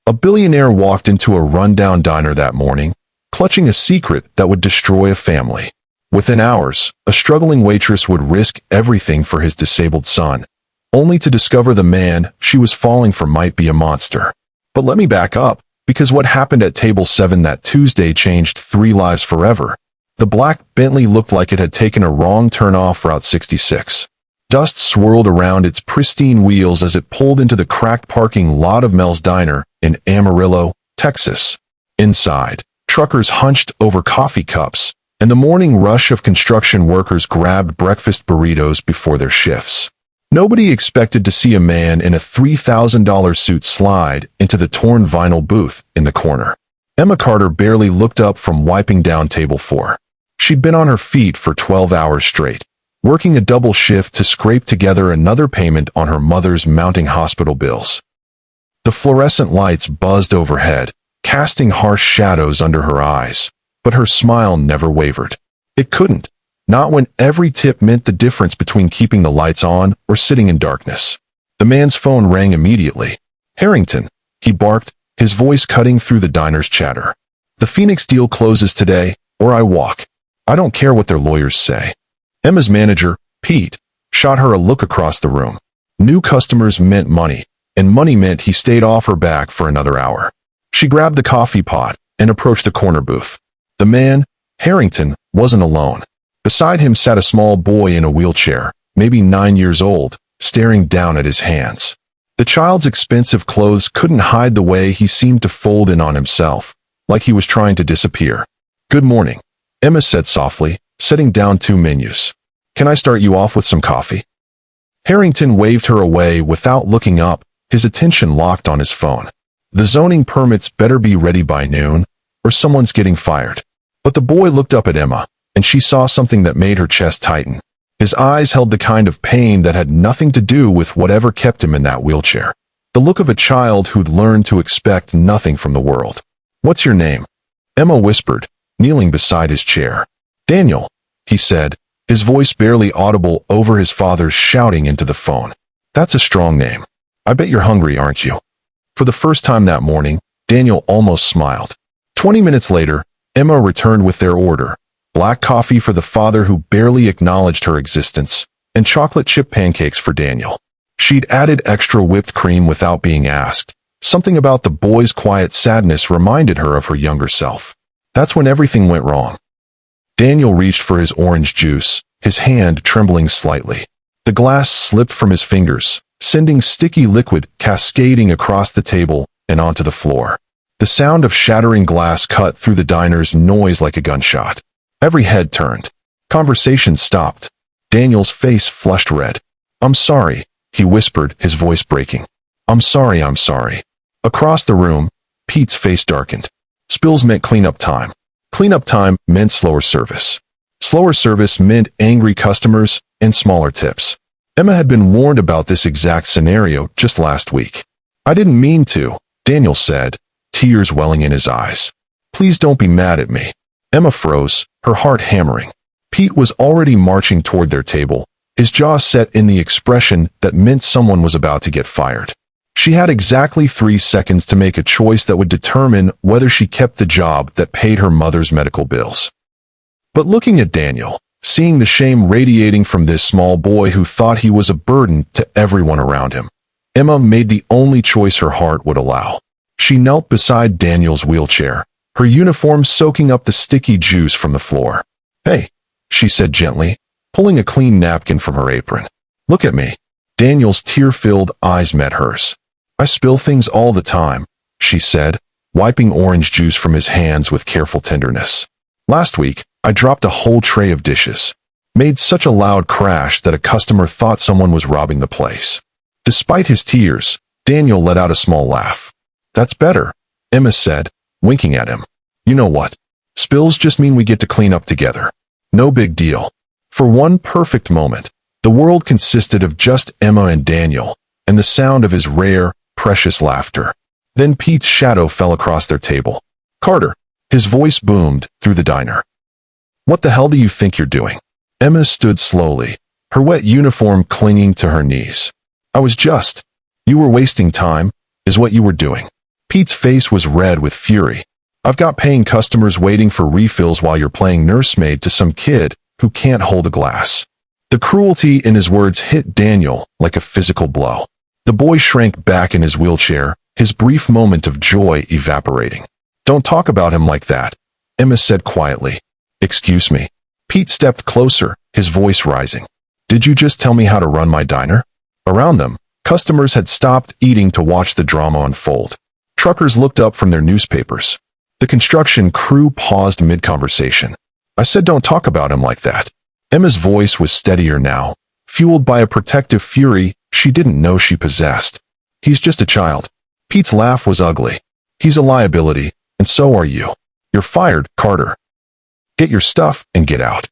A billionaire walked into a rundown diner that morning, clutching a secret that would destroy a family. Within hours, a struggling waitress would risk everything for his disabled son, only to discover the man she was falling for might be a monster. But let me back up, because what happened at Table 7 that Tuesday changed 3 lives forever. The black Bentley looked like it had taken a wrong turn off Route 66. Dust swirled around its pristine wheels as it pulled into the cracked parking lot of Mel's Diner in Amarillo, Texas. Inside, truckers hunched over coffee cups, and the morning rush of construction workers grabbed breakfast burritos before their shifts. Nobody expected to see a man in a $3,000 suit slide into the torn vinyl booth in the corner. Emma Carter barely looked up from wiping down table 4. She'd been on her feet for 12 hours straight, working a double shift to scrape together another payment on her mother's mounting hospital bills. The fluorescent lights buzzed overhead, casting harsh shadows under her eyes, but her smile never wavered. It couldn't, not when every tip meant the difference between keeping the lights on or sitting in darkness. The man's phone rang immediately. "Harrington," he barked, his voice cutting through the diner's chatter. "The Phoenix deal closes today, or I walk. I don't care what their lawyers say." Emma's manager, Pete, shot her a look across the room. New customers meant money, and money meant he stayed off her back for another hour. She grabbed the coffee pot and approached the corner booth. The man, Harrington, wasn't alone. Beside him sat a small boy in a wheelchair, maybe 9 years old, staring down at his hands. The child's expensive clothes couldn't hide the way he seemed to fold in on himself, like he was trying to disappear. "Good morning," Emma said softly, setting down 2 menus. "Can I start you off with some coffee?" Harrington waved her away without looking up, his attention locked on his phone. The zoning permits better be ready by noon, or someone's getting fired. But the boy looked up at Emma, and she saw something that made her chest tighten. His eyes held the kind of pain that had nothing to do with whatever kept him in that wheelchair. The look of a child who'd learned to expect nothing from the world. "What's your name?" Emma whispered, kneeling beside his chair. "Daniel," he said, his voice barely audible over his father's shouting into the phone. "That's a strong name. I bet you're hungry, aren't you?" For the first time that morning, Daniel almost smiled. 20 minutes later, Emma returned with their order: black coffee for the father who barely acknowledged her existence, and chocolate chip pancakes for Daniel. She'd added extra whipped cream without being asked. Something about the boy's quiet sadness reminded her of her younger self. That's when everything went wrong. Daniel reached for his orange juice, his hand trembling slightly. The glass slipped from his fingers, sending sticky liquid cascading across the table and onto the floor. The sound of shattering glass cut through the diner's noise like a gunshot. Every head turned. Conversation stopped. Daniel's face flushed red. "I'm sorry," he whispered, his voice breaking. I'm sorry. Across the room, Pete's face darkened. Spills meant cleanup time. Cleanup time meant slower service. Slower service meant angry customers and smaller tips. Emma had been warned about this exact scenario just last week. "I didn't mean to," Daniel said, tears welling in his eyes. "Please don't be mad at me." Emma froze, her heart hammering. Pete was already marching toward their table, his jaw set in the expression that meant someone was about to get fired. She had exactly 3 seconds to make a choice that would determine whether she kept the job that paid her mother's medical bills. But looking at Daniel, seeing the shame radiating from this small boy who thought he was a burden to everyone around him, Emma made the only choice her heart would allow. She knelt beside Daniel's wheelchair, her uniform soaking up the sticky juice from the floor. "Hey," she said gently, pulling a clean napkin from her apron. "Look at me." Daniel's tear-filled eyes met hers. "I spill things all the time," she said, wiping orange juice from his hands with careful tenderness. "Last week, I dropped a whole tray of dishes. Made such a loud crash that a customer thought someone was robbing the place." Despite his tears, Daniel let out a small laugh. "That's better," Emma said, winking at him. "You know what? Spills just mean we get to clean up together. No big deal." For one perfect moment, the world consisted of just Emma and Daniel, and the sound of his rare, precious laughter. Then Pete's shadow fell across their table. "Carter," his voice boomed through the diner. "What the hell do you think you're doing?" Emma stood slowly, her wet uniform clinging to her knees. "I was just. You were wasting time, is what you were doing." Pete's face was red with fury. I've got paying customers waiting for refills while you're playing nursemaid to some kid who can't hold a glass. The cruelty in his words hit Daniel like a physical blow. The boy shrank back in his wheelchair, his brief moment of joy evaporating. Don't talk about him like that, Emma said quietly. Excuse me. Pete stepped closer, his voice rising. Did you just tell me how to run my diner? Around them, customers had stopped eating to watch the drama unfold. Truckers looked up from their newspapers. The construction crew paused mid-conversation. I said don't talk about him like that. Emma's voice was steadier now, fueled by a protective fury she didn't know she possessed. He's just a child. Pete's laugh was ugly. He's a liability, and so are you. You're fired, Carter. Get your stuff and get out.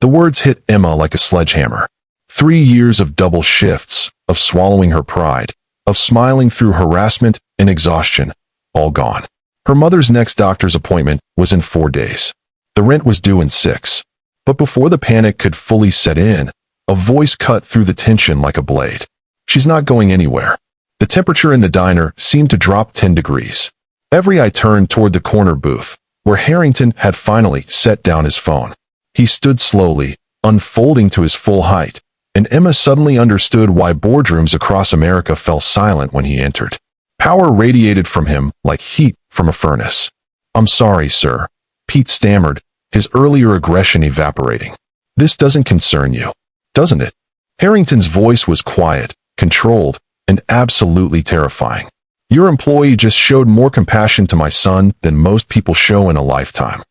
The words hit Emma like a sledgehammer. 3 years of double shifts, of swallowing her pride, of smiling through harassment and exhaustion, all gone. Her mother's next doctor's appointment was in 4 days. The rent was due in 6. But before the panic could fully set in, a voice cut through the tension like a blade. She's not going anywhere. The temperature in the diner seemed to drop 10 degrees. Every eye turned toward the corner booth, where Harrington had finally set down his phone. He stood slowly, unfolding to his full height, and Emma suddenly understood why boardrooms across America fell silent when he entered. Power radiated from him like heat from a furnace. I'm sorry, sir, Pete stammered, his earlier aggression evaporating. This doesn't concern you, doesn't it? Harrington's voice was quiet, controlled, and absolutely terrifying. Your employee just showed more compassion to my son than most people show in a lifetime.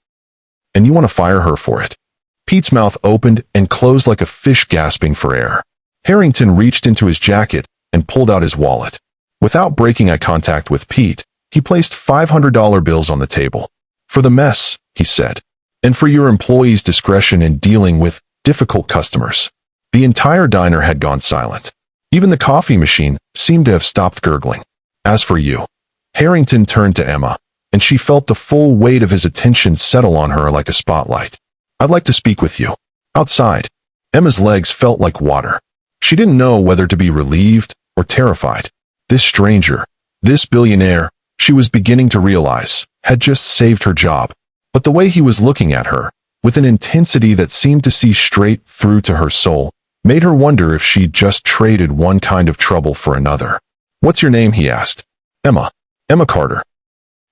And you want to fire her for it? Pete's mouth opened and closed like a fish gasping for air. Harrington reached into his jacket and pulled out his wallet. Without breaking eye contact with Pete, he placed $500 bills on the table. For the mess, he said, and for your employee's discretion in dealing with difficult customers. The entire diner had gone silent. Even the coffee machine seemed to have stopped gurgling. As for you, Harrington turned to Emma, and she felt the full weight of his attention settle on her like a spotlight. I'd like to speak with you. Outside. Emma's legs felt like water. She didn't know whether to be relieved or terrified. This stranger, this billionaire, she was beginning to realize, had just saved her job. But the way he was looking at her, with an intensity that seemed to see straight through to her soul, made her wonder if she'd just traded one kind of trouble for another. What's your name? He asked. Emma. Emma Carter.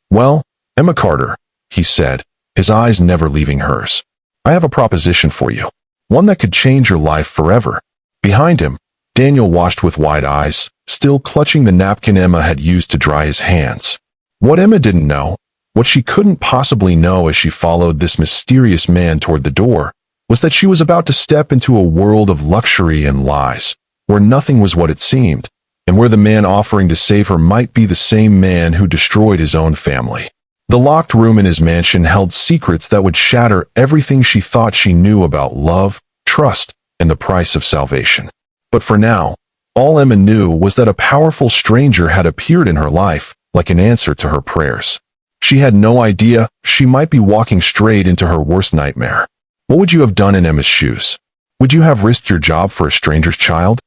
Well, Emma Carter, he said, his eyes never leaving hers. I have a proposition for you. One that could change your life forever. Behind him, Daniel watched with wide eyes, still clutching the napkin Emma had used to dry his hands. What Emma didn't know, what she couldn't possibly know as she followed this mysterious man toward the door, was that she was about to step into a world of luxury and lies, where nothing was what it seemed, and where the man offering to save her might be the same man who destroyed his own family. The locked room in his mansion held secrets that would shatter everything she thought she knew about love, trust, and the price of salvation. But for now, all Emma knew was that a powerful stranger had appeared in her life, like an answer to her prayers. She had no idea she might be walking straight into her worst nightmare. What would you have done in Emma's shoes? Would you have risked your job for a stranger's child?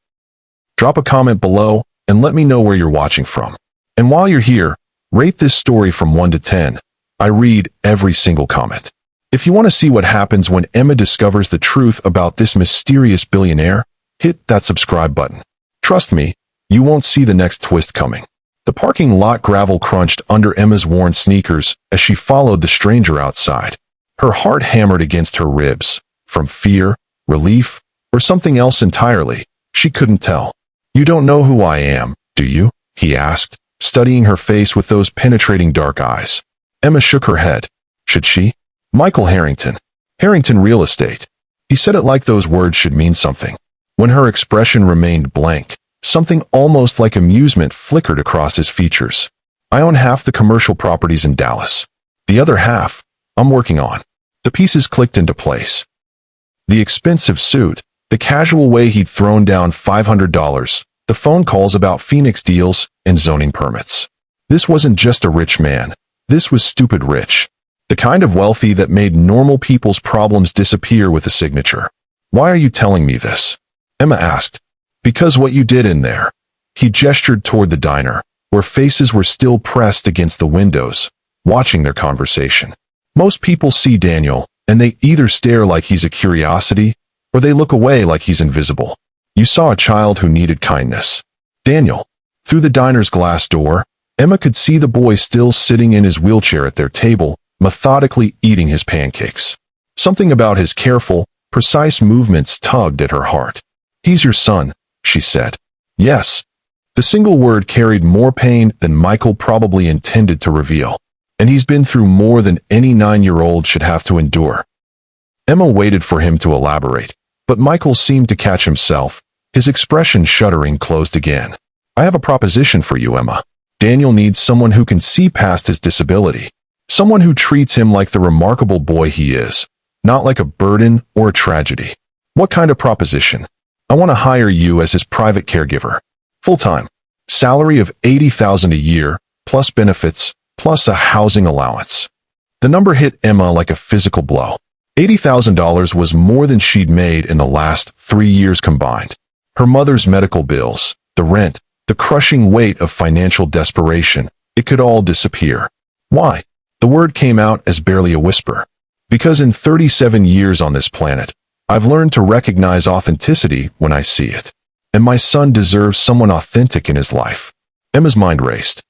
Drop a comment below and let me know where you're watching from. And while you're here, rate this story from 1 to 10. I read every single comment. If you want to see what happens when Emma discovers the truth about this mysterious billionaire, hit that subscribe button. Trust me, you won't see the next twist coming. The parking lot gravel crunched under Emma's worn sneakers as she followed the stranger outside. Her heart hammered against her ribs, from fear, relief, or something else entirely. She couldn't tell. You don't know who I am, do you? He asked, studying her face with those penetrating dark eyes. Emma shook her head. Should she? Michael Harrington. Harrington Real Estate. He said it like those words should mean something. When her expression remained blank, something almost like amusement flickered across his features. I own half the commercial properties in Dallas. The other half, I'm working on. The pieces clicked into place. The expensive suit, the casual way he'd thrown down $500, the phone calls about Phoenix deals and zoning permits. This wasn't just a rich man. This was stupid rich. The kind of wealthy that made normal people's problems disappear with a signature. Why are you telling me this? Emma asked. Because what you did in there. He gestured toward the diner, where where faces were still pressed against the windows, watching their conversation. Most people see Daniel, and they either stare like he's a curiosity, or they look away like he's invisible. You saw a child who needed kindness. Daniel. Through the diner's glass door, Emma could see the boy still sitting in his wheelchair at their table, methodically eating his pancakes. Something about his careful, precise movements tugged at her heart. "He's your son," she said. "Yes." The single word carried more pain than Michael probably intended to reveal. "And he's been through more than any 9-year-old should have to endure." Emma waited for him to elaborate, but Michael seemed to catch himself, his expression shuddering closed again. "I have a proposition for you, Emma. Daniel needs someone who can see past his disability. Someone who treats him like the remarkable boy he is, not like a burden or a tragedy." "What kind of proposition?" "I want to hire you as his private caregiver. Full-time. Salary of $80,000 a year, plus benefits, plus a housing allowance." The number hit Emma like a physical blow. $80,000 was more than she'd made in the last 3 years combined. Her mother's medical bills, the rent, the crushing weight of financial desperation, it could all disappear. Why? The word came out as barely a whisper. "Because in 37 years on this planet, I've learned to recognize authenticity when I see it. And my son deserves someone authentic in his life." Emma's mind raced.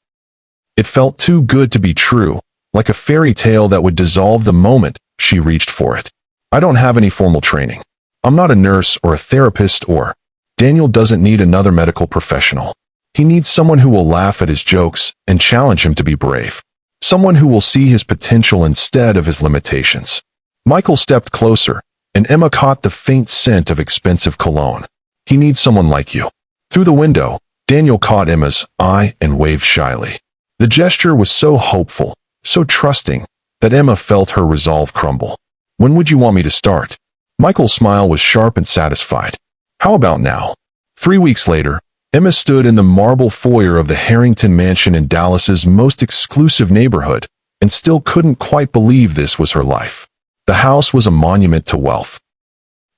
It felt too good to be true, like a fairy tale that would dissolve the moment she reached for it. "I don't have any formal training. I'm not a nurse or a therapist or—" Daniel doesn't need another medical professional. He needs someone who will laugh at his jokes and challenge him to be brave. Someone who will see his potential instead of his limitations. Michael stepped closer, and Emma caught the faint scent of expensive cologne. "He needs someone like you." Through the window, Daniel caught Emma's eye and waved shyly. The gesture was so hopeful, so trusting, that Emma felt her resolve crumble. "When would you want me to start?" Michael's smile was sharp and satisfied. "How about now?" 3 weeks later, Emma stood in the marble foyer of the Harrington Mansion in Dallas's most exclusive neighborhood, and still couldn't quite believe this was her life. The house was a monument to wealth.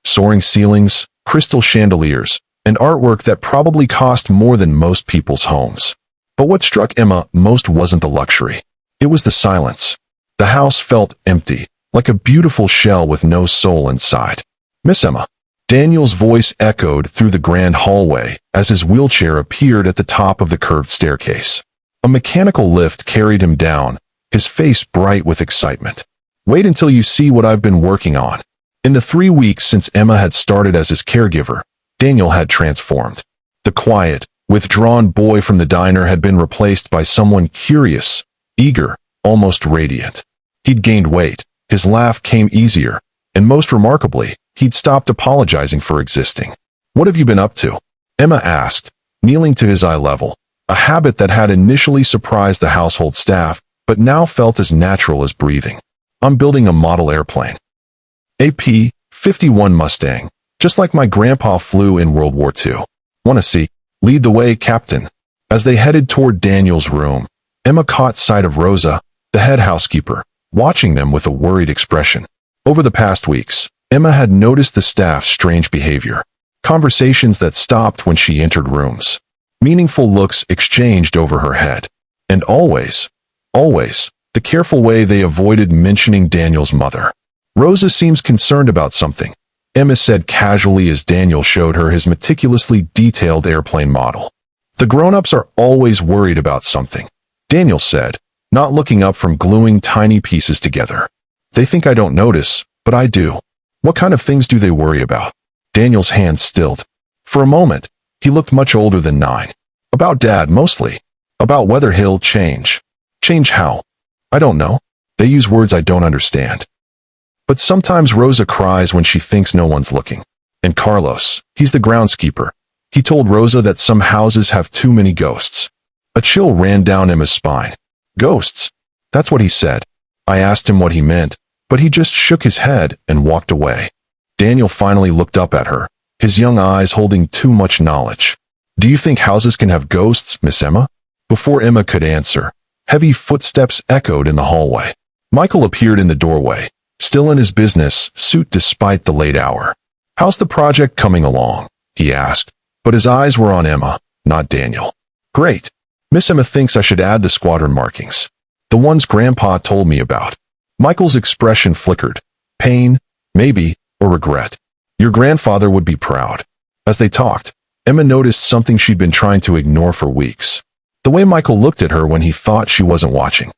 Soaring ceilings, crystal chandeliers, and artwork that probably cost more than most people's homes. But what struck Emma most wasn't the luxury. It was the silence. The house felt empty, like a beautiful shell with no soul inside. "Miss Emma." Daniel's voice echoed through the grand hallway as his wheelchair appeared at the top of the curved staircase. A mechanical lift carried him down, his face bright with excitement. "Wait until you see what I've been working on." In the 3 weeks since Emma had started as his caregiver, Daniel had transformed. The quiet, withdrawn boy from the diner had been replaced by someone curious, eager, almost radiant. He'd gained weight, his laugh came easier, and most remarkably, he'd stopped apologizing for existing. "What have you been up to?" Emma asked, kneeling to his eye level, a habit that had initially surprised the household staff, but now felt as natural as breathing. "I'm building a model airplane. A P-51 Mustang, just like my grandpa flew in World War II. "Wanna see?" "Lead the way, Captain." As they headed toward Daniel's room, Emma caught sight of Rosa, the head housekeeper, watching them with a worried expression. Over the past weeks, Emma had noticed the staff's strange behavior. Conversations that stopped when she entered rooms. Meaningful looks exchanged over her head. And always, the careful way they avoided mentioning Daniel's mother. "Rosa seems concerned about something," Emma said casually as Daniel showed her his meticulously detailed airplane model. "The grown-ups are always worried about something," Daniel said, not looking up from gluing tiny pieces together. "They think I don't notice, but I do." "What kind of things do they worry about?" Daniel's hands stilled. For a moment, he looked much older than 9. "About Dad, mostly. About whether he'll change." "Change how?" "I don't know. They use words I don't understand. But sometimes Rosa cries when she thinks no one's looking. And Carlos, he's the groundskeeper. He told Rosa that some houses have too many ghosts." A chill ran down Emma's spine. "Ghosts?" "That's what he said." I asked him what he meant, but he just shook his head and walked away. Daniel finally looked up at her, his young eyes holding too much knowledge. "Do you think houses can have ghosts, Miss Emma?" Before Emma could answer, heavy footsteps echoed in the hallway. Michael appeared in the doorway, still in his business suit despite the late hour. "How's the project coming along?" he asked, but his eyes were on Emma, not Daniel. "Great. Miss Emma thinks I should add the squadron markings. The ones Grandpa told me about. Michael's expression flickered. Pain, maybe, or regret. Your grandfather would be proud. As they talked, Emma noticed something she'd been trying to ignore for weeks. The way Michael looked at her when he thought she wasn't watching.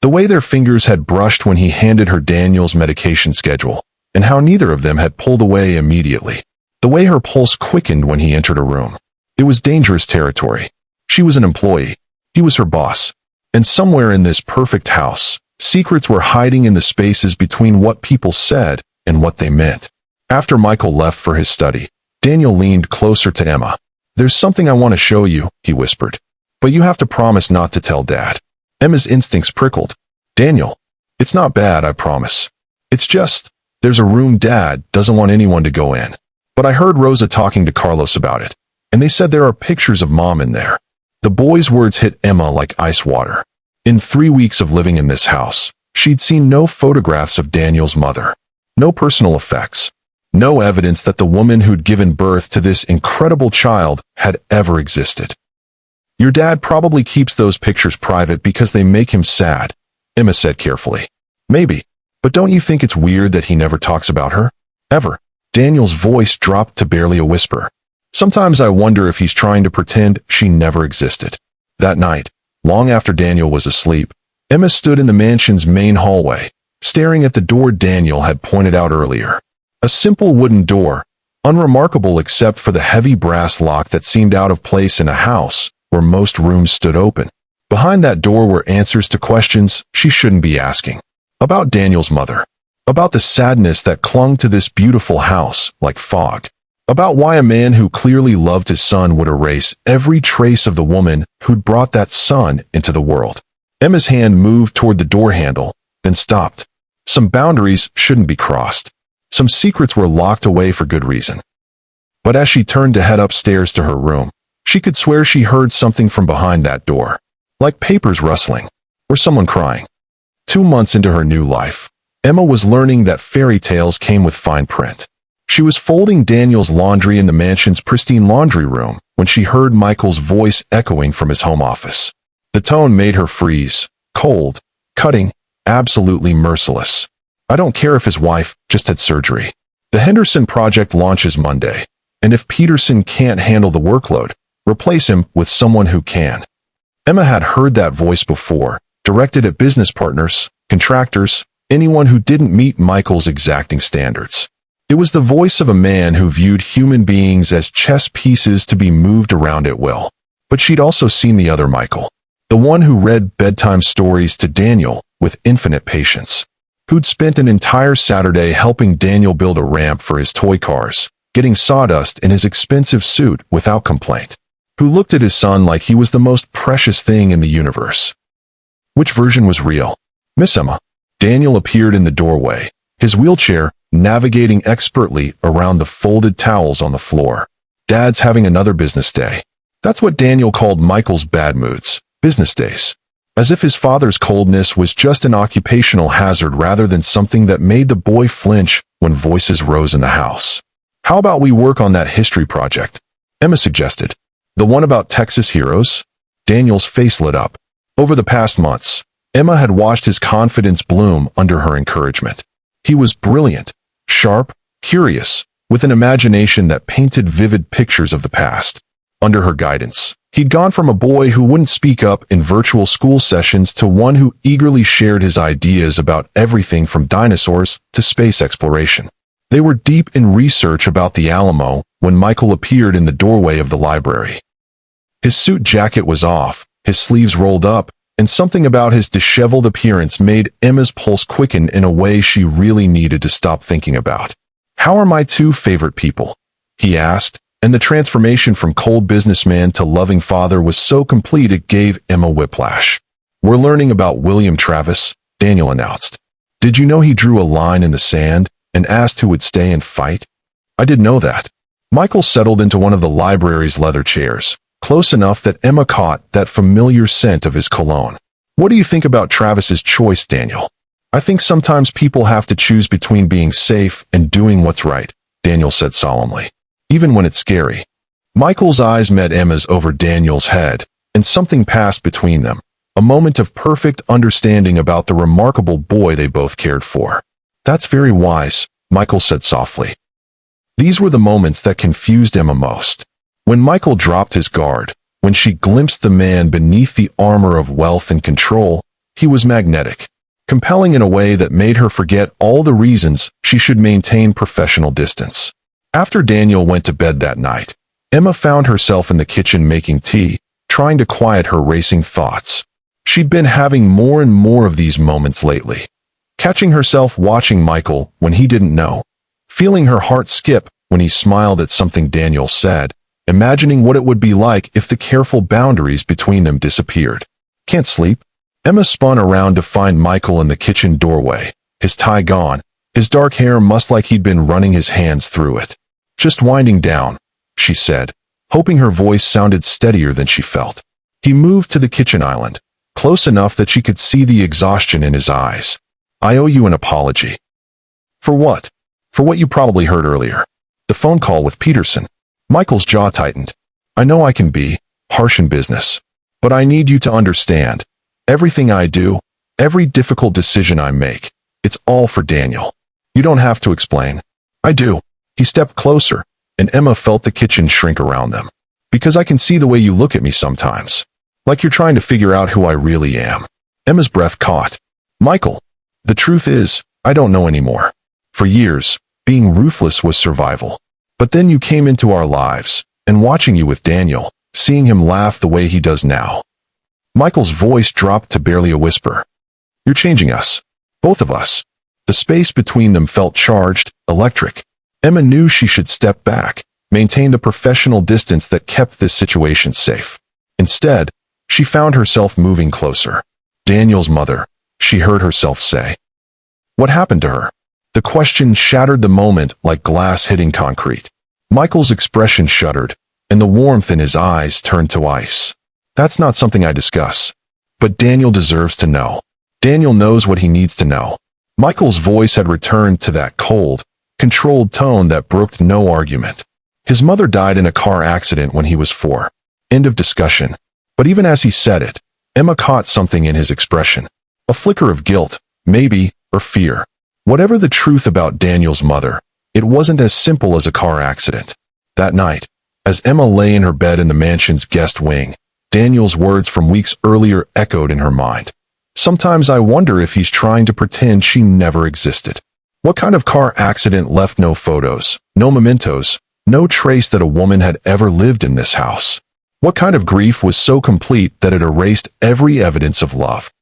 The way their fingers had brushed when he handed her Daniel's medication schedule, and how neither of them had pulled away immediately. The way her pulse quickened when he entered a room. It was dangerous territory. She was an employee. He was her boss. And somewhere in this perfect house, secrets were hiding in the spaces between what people said and what they meant. After Michael left for his study, Daniel leaned closer to Emma. There's something I want to show you, he whispered. But you have to promise not to tell Dad. Emma's instincts prickled. Daniel, it's not bad, I promise. It's just, there's a room Dad doesn't want anyone to go in. But I heard Rosa talking to Carlos about it, and they said there are pictures of Mom in there. The boy's words hit Emma like ice water. In 3 weeks of living in this house, she'd seen no photographs of Daniel's mother. No personal effects. No evidence that the woman who'd given birth to this incredible child had ever existed. Your dad probably keeps those pictures private because they make him sad, Emma said carefully. Maybe, but don't you think it's weird that he never talks about her? Ever? Daniel's voice dropped to barely a whisper. Sometimes I wonder if he's trying to pretend she never existed. That night, long after Daniel was asleep, Emma stood in the mansion's main hallway, staring at the door Daniel had pointed out earlier. A simple wooden door, unremarkable except for the heavy brass lock that seemed out of place in a house where most rooms stood open. Behind that door were answers to questions she shouldn't be asking. About Daniel's mother. About the sadness that clung to this beautiful house like fog. About why a man who clearly loved his son would erase every trace of the woman who'd brought that son into the world. Emma's hand moved toward the door handle, then stopped. Some boundaries shouldn't be crossed. Some secrets were locked away for good reason. But as she turned to head upstairs to her room, she could swear she heard something from behind that door. Like papers rustling, or someone crying. 2 months into her new life, Emma was learning that fairy tales came with fine print. She was folding Daniel's laundry in the mansion's pristine laundry room when she heard Michael's voice echoing from his home office. The tone made her freeze, cold, cutting, absolutely merciless. I don't care if his wife just had surgery. The Henderson project launches Monday, and if Peterson can't handle the workload, replace him with someone who can. Emma had heard that voice before, directed at business partners, contractors, anyone who didn't meet Michael's exacting standards. It was the voice of a man who viewed human beings as chess pieces to be moved around at will. But she'd also seen the other Michael, the one who read bedtime stories to Daniel with infinite patience, who'd spent an entire Saturday helping Daniel build a ramp for his toy cars, getting sawdust in his expensive suit without complaint, who looked at his son like he was the most precious thing in the universe. Which version was real? Miss Emma. Daniel appeared in the doorway, his wheelchair navigating expertly around the folded towels on the floor. Dad's having another business day. That's what Daniel called Michael's bad moods, business days. As if his father's coldness was just an occupational hazard rather than something that made the boy flinch when voices rose in the house. How about we work on that history project? Emma suggested. The one about Texas heroes? Daniel's face lit up. Over the past months, Emma had watched his confidence bloom under her encouragement. He was brilliant, sharp, curious, with an imagination that painted vivid pictures of the past. Under her guidance, he'd gone from a boy who wouldn't speak up in virtual school sessions to one who eagerly shared his ideas about everything from dinosaurs to space exploration. They were deep in research about the Alamo when Michael appeared in the doorway of the library. His suit jacket was off, his sleeves rolled up, and something about his disheveled appearance made Emma's pulse quicken in a way she really needed to stop thinking about. How are my two favorite people? He asked, and the transformation from cold businessman to loving father was so complete it gave Emma whiplash. We're learning about William Travis, Daniel announced. Did you know he drew a line in the sand and asked who would stay and fight? I didn't know that. Michael settled into one of the library's leather chairs, close enough that Emma caught that familiar scent of his cologne. What do you think about Travis's choice, Daniel? I think sometimes people have to choose between being safe and doing what's right, Daniel said solemnly. Even when it's scary. Michael's eyes met Emma's over Daniel's head, and something passed between them, a moment of perfect understanding about the remarkable boy they both cared for. "That's very wise," Michael said softly. These were the moments that confused Emma most. When Michael dropped his guard, when she glimpsed the man beneath the armor of wealth and control, he was magnetic, compelling in a way that made her forget all the reasons she should maintain professional distance. After Daniel went to bed that night, Emma found herself in the kitchen making tea, trying to quiet her racing thoughts. She'd been having more and more of these moments lately, catching herself watching Michael when he didn't know, feeling her heart skip when he smiled at something Daniel said, imagining what it would be like if the careful boundaries between them disappeared. "Can't sleep?" Emma spun around to find Michael in the kitchen doorway, his tie gone, his dark hair mussed like he'd been running his hands through it. "Just winding down," she said, hoping her voice sounded steadier than she felt. He moved to the kitchen island, close enough that she could see the exhaustion in his eyes. "I owe you an apology." "For what?" "For what you probably heard earlier. The phone call with Peterson." Michael's jaw tightened. "I know I can be harsh in business, but I need you to understand. Everything I do, every difficult decision I make, it's all for Daniel. You don't have to explain." "I do." He stepped closer, and Emma felt the kitchen shrink around them. "Because I can see the way you look at me sometimes. Like you're trying to figure out who I really am." Emma's breath caught. "Michael, the truth is, I don't know anymore. For years, being ruthless was survival. But then you came into our lives, and watching you with Daniel, seeing him laugh the way he does now." Michael's voice dropped to barely a whisper. "You're changing us. Both of us." The space between them felt charged, electric. Emma knew she should step back, maintain the professional distance that kept this situation safe. Instead, she found herself moving closer. "Daniel's mother," she heard herself say. "What happened to her?" The question shattered the moment like glass hitting concrete. Michael's expression shuddered, and the warmth in his eyes turned to ice. "That's not something I discuss. But Daniel deserves to know. Daniel knows what he needs to know." Michael's voice had returned to that cold, controlled tone that brooked no argument. "His mother died in a car accident when he was 4. End of discussion." But even as he said it, Emma caught something in his expression. A flicker of guilt, maybe, or fear. Whatever the truth about Daniel's mother, it wasn't as simple as a car accident. That night, as Emma lay in her bed in the mansion's guest wing, Daniel's words from weeks earlier echoed in her mind. "Sometimes I wonder if he's trying to pretend she never existed." What kind of car accident left no photos, no mementos, no trace that a woman had ever lived in this house? What kind of grief was so complete that it erased every evidence of love?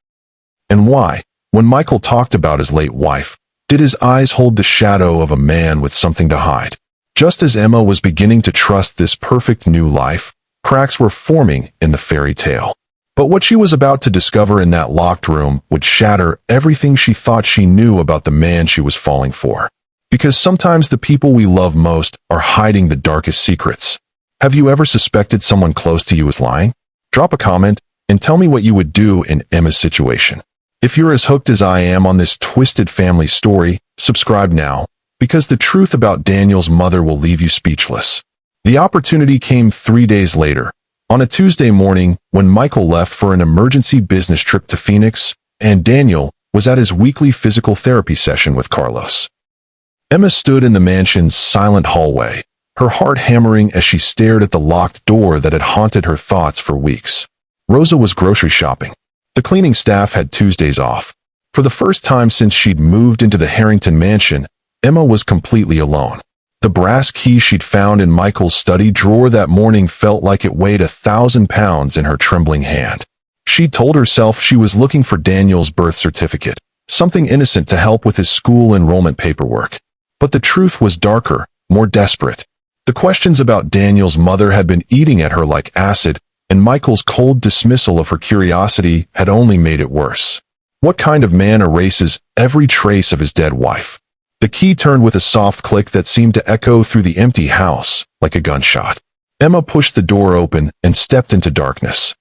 And why, when Michael talked about his late wife, did his eyes hold the shadow of a man with something to hide? Just as Emma was beginning to trust this perfect new life, cracks were forming in the fairy tale. But what she was about to discover in that locked room would shatter everything she thought she knew about the man she was falling for. Because sometimes the people we love most are hiding the darkest secrets. Have you ever suspected someone close to you is lying? Drop a comment and tell me what you would do in Emma's situation. If you're as hooked as I am on this twisted family story, subscribe now, because the truth about Daniel's mother will leave you speechless. The opportunity came 3 days later, on a Tuesday morning when Michael left for an emergency business trip to Phoenix, and Daniel was at his weekly physical therapy session with Carlos. Emma stood in the mansion's silent hallway, her heart hammering as she stared at the locked door that had haunted her thoughts for weeks. Rosa was grocery shopping. The cleaning staff had Tuesdays off. For the first time since she'd moved into the Harrington mansion, Emma was completely alone. The brass key she'd found in Michael's study drawer that morning felt like it weighed 1,000 pounds in her trembling hand. She'd told herself she was looking for Daniel's birth certificate, something innocent to help with his school enrollment paperwork. But the truth was darker, more desperate. The questions about Daniel's mother had been eating at her like acid, and Michael's cold dismissal of her curiosity had only made it worse. What kind of man erases every trace of his dead wife? The key turned with a soft click that seemed to echo through the empty house like a gunshot. Emma pushed the door open and stepped into darkness.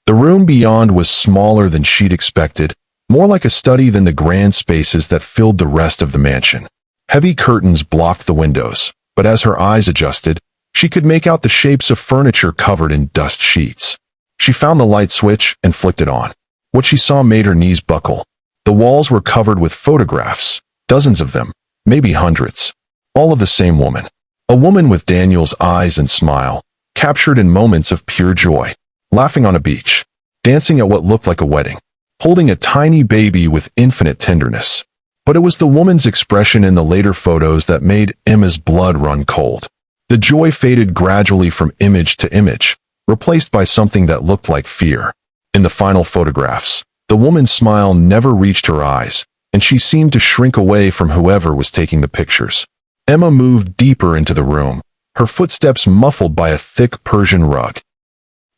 The room beyond was smaller than she'd expected, more like a study than the grand spaces that filled the rest of the mansion. Heavy curtains blocked the windows, but as her eyes adjusted, she could make out the shapes of furniture covered in dust sheets. She found the light switch and flicked it on. What she saw made her knees buckle. The walls were covered with photographs, dozens of them, maybe hundreds. All of the same woman. A woman with Daniel's eyes and smile, captured in moments of pure joy, laughing on a beach, dancing at what looked like a wedding, holding a tiny baby with infinite tenderness. But it was the woman's expression in the later photos that made Emma's blood run cold. The joy faded gradually from image to image, replaced by something that looked like fear. In the final photographs, the woman's smile never reached her eyes, and she seemed to shrink away from whoever was taking the pictures. Emma moved deeper into the room, her footsteps muffled by a thick Persian rug.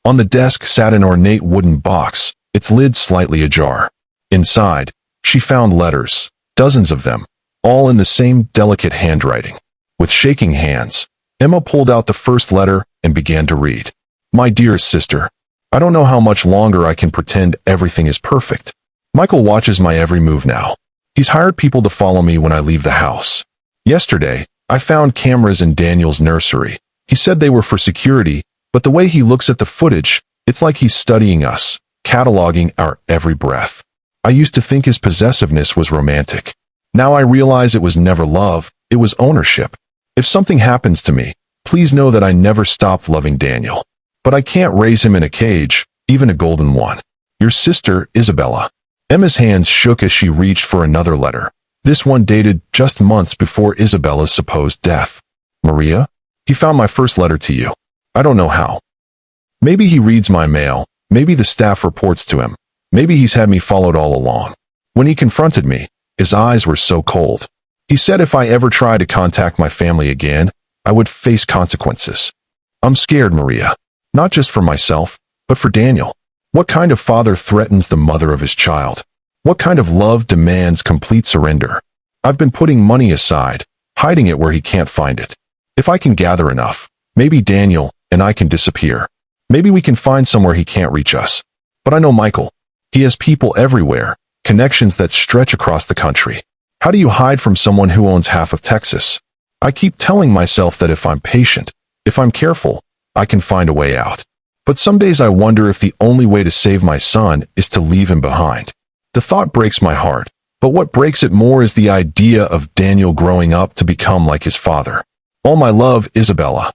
On the desk sat an ornate wooden box, its lid slightly ajar. Inside, she found letters, dozens of them, all in the same delicate handwriting. With shaking hands, Emma pulled out the first letter and began to read. My dearest sister, I don't know how much longer I can pretend everything is perfect. Michael watches my every move now. He's hired people to follow me when I leave the house. Yesterday, I found cameras in Daniel's nursery. He said they were for security, but the way he looks at the footage, it's like he's studying us, cataloging our every breath. I used to think his possessiveness was romantic. Now I realize it was never love, it was ownership. If something happens to me, please know that I never stopped loving Daniel. But I can't raise him in a cage, even a golden one. Your sister, Isabella. Emma's hands shook as she reached for another letter. This one dated just months before Isabella's supposed death. Maria? He found my first letter to you. I don't know how. Maybe he reads my mail, maybe the staff reports to him, maybe he's had me followed all along. When he confronted me, his eyes were so cold. He said if I ever tried to contact my family again, I would face consequences. I'm scared, Maria. Not just for myself, but for Daniel. What kind of father threatens the mother of his child? What kind of love demands complete surrender? I've been putting money aside, hiding it where he can't find it. If I can gather enough, maybe Daniel and I can disappear. Maybe we can find somewhere he can't reach us. But I know Michael. He has people everywhere, connections that stretch across the country. How do you hide from someone who owns half of Texas? I keep telling myself that if I'm patient, if I'm careful, I can find a way out. But some days I wonder if the only way to save my son is to leave him behind. The thought breaks my heart, but what breaks it more is the idea of Daniel growing up to become like his father. All my love, Isabella.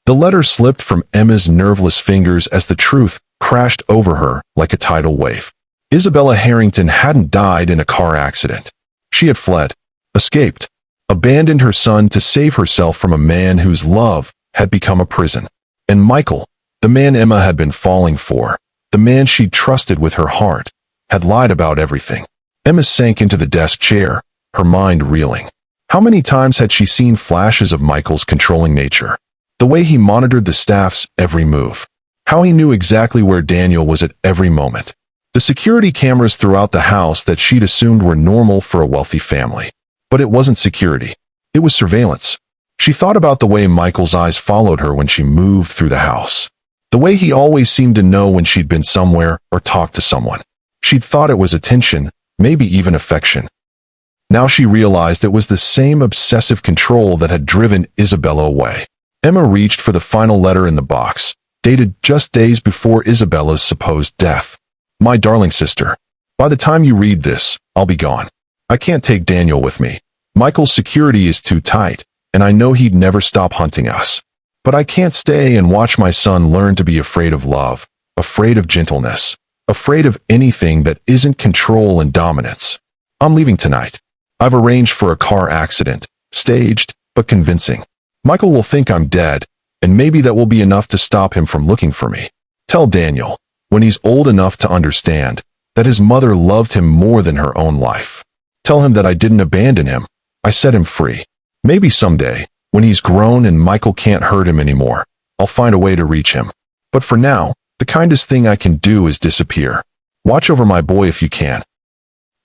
The letter slipped from Emma's nerveless fingers as the truth crashed over her like a tidal wave. Isabella Harrington hadn't died in a car accident. She had fled, escaped, abandoned her son to save herself from a man whose love had become a prison. And Michael, the man Emma had been falling for, the man she'd trusted with her heart, had lied about everything. Emma sank into the desk chair, her mind reeling. How many times had she seen flashes of Michael's controlling nature? The way he monitored the staff's every move. How he knew exactly where Daniel was at every moment. The security cameras throughout the house that she'd assumed were normal for a wealthy family. But it wasn't security. It was surveillance. She thought about the way Michael's eyes followed her when she moved through the house. The way he always seemed to know when she'd been somewhere or talked to someone. She'd thought it was attention, maybe even affection. Now she realized it was the same obsessive control that had driven Isabella away. Emma reached for the final letter in the box, dated just days before Isabella's supposed death. My darling sister, by the time you read this, I'll be gone. I can't take Daniel with me. Michael's security is too tight, and I know he'd never stop hunting us. But I can't stay and watch my son learn to be afraid of love, afraid of gentleness, afraid of anything that isn't control and dominance. I'm leaving tonight. I've arranged for a car accident, staged, but convincing. Michael will think I'm dead, and maybe that will be enough to stop him from looking for me. Tell Daniel, when he's old enough to understand, that his mother loved him more than her own life. Tell him that I didn't abandon him. I set him free. Maybe someday, when he's grown and Michael can't hurt him anymore, I'll find a way to reach him. But for now, the kindest thing I can do is disappear. Watch over my boy if you can.